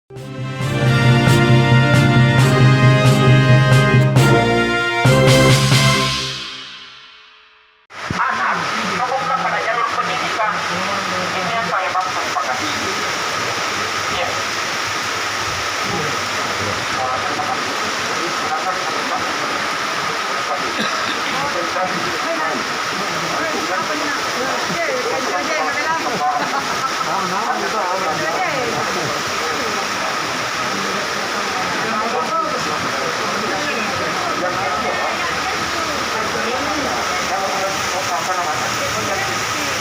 Anak, fokuslah pada jalur pendidikan. Ini yang saya maksud, Pak Kasih. Iya. Terima kasih. Silakan, Pak.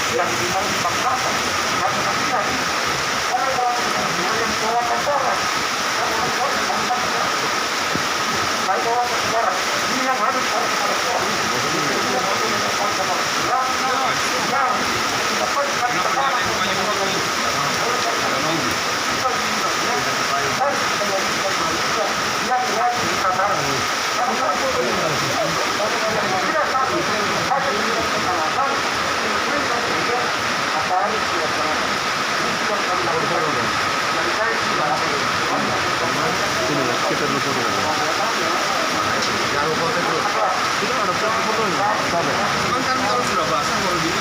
Yang dimana dipaksakan karena kasihan orang yang bawa kotoran saya bawa kotoran ini yang harus kita dulu foto dulu. Jangan lupa foto dulu. Kita ada foto ini. Sampai. Cuman kan kalau sudah basah kalau gini.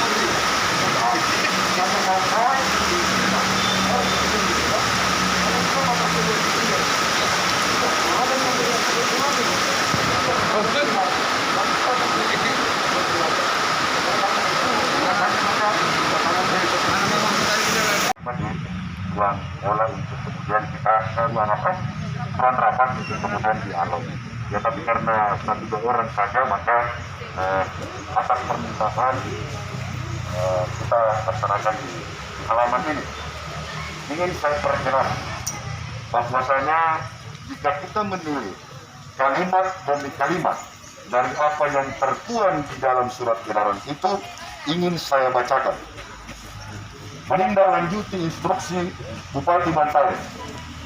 Uang mulai untuk kemudian kita menggunakan peran rapat untuk kemudian dialog. Ya tapi karena satu dua orang saja maka atas permintaan kita laksanakan di halaman ini. Ingin saya perjelas bahwasanya jika kita menilik kalimat demi kalimat dari apa yang tertuang di dalam surat edaran itu, ingin saya bacakan. Menindaklanjuti instruksi Bupati Bantaeng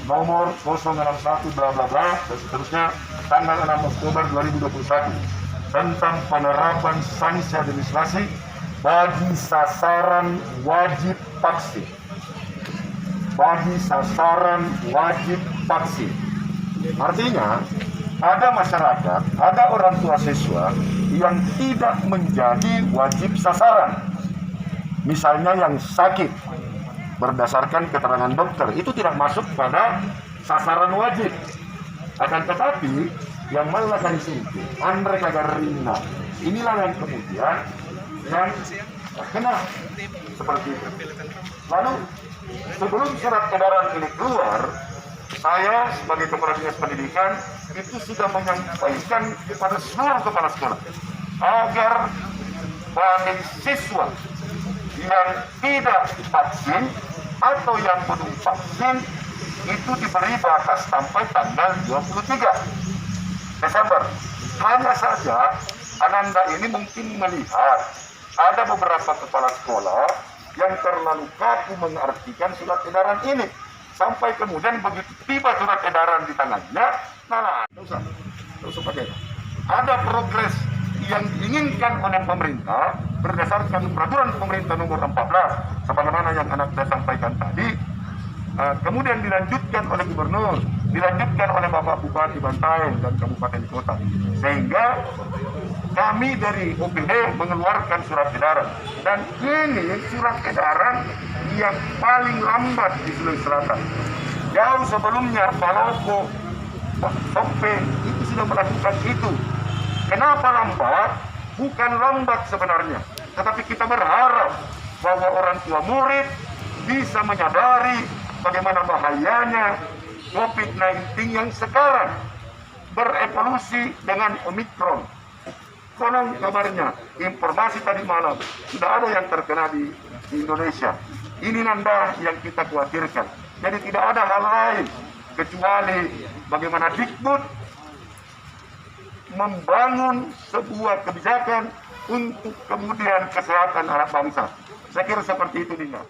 nomor 061 bla bla bla dan seterusnya tanggal 6 Oktober 2021 tentang penerapan sanksi administrasi bagi sasaran wajib vaksin. Bagi sasaran wajib vaksin. Artinya ada masyarakat, ada orang tua siswa yang tidak menjadi wajib sasaran. Misalnya yang sakit berdasarkan keterangan dokter itu tidak masuk pada sasaran wajib. Akan tetapi yang melakukan itu mereka ringan. Inilah yang kemudian yang kena seperti itu. Lalu sebelum surat edaran ini keluar, saya sebagai Kepala Dinas Pendidikan itu sudah menyampaikan kepada seluruh kepala sekolah agar bagi siswa yang tidak divaksin atau yang belum vaksin itu diberi batas sampai tanggal 23 Desember. Hanya saja Ananda ini mungkin melihat ada beberapa kepala sekolah yang terlalu kaku mengartikan surat edaran ini sampai kemudian begitu tiba surat edaran di tangannya, nah, tidak usah pakai. Ada progres yang diinginkan oleh pemerintah berdasarkan peraturan pemerintah nomor 14 sebagaimana yang anak saya sampaikan tadi, kemudian dilanjutkan oleh gubernur, dilanjutkan oleh Bapak Bupati Bantaeng dan Kabupaten Kota, sehingga kami dari OPD mengeluarkan surat edaran, dan ini surat edaran yang paling lambat di Sulawesi Selatan. Jauh sebelumnya Pak Loko, Pak Sope itu sudah melakukan itu. Kenapa lambat? Bukan lambat sebenarnya, tetapi kita berharap bahwa orang tua murid bisa menyadari bagaimana bahayanya COVID-19 yang sekarang berevolusi dengan Omikron. Konon kabarnya, informasi tadi malam, sudah ada yang terkena di Indonesia. Ini nanda yang kita khawatirkan. Jadi tidak ada hal lain kecuali bagaimana Dikbud membangun sebuah kebijakan untuk kemudian kesehatan anak bangsa. Saya kira seperti itu, Nina.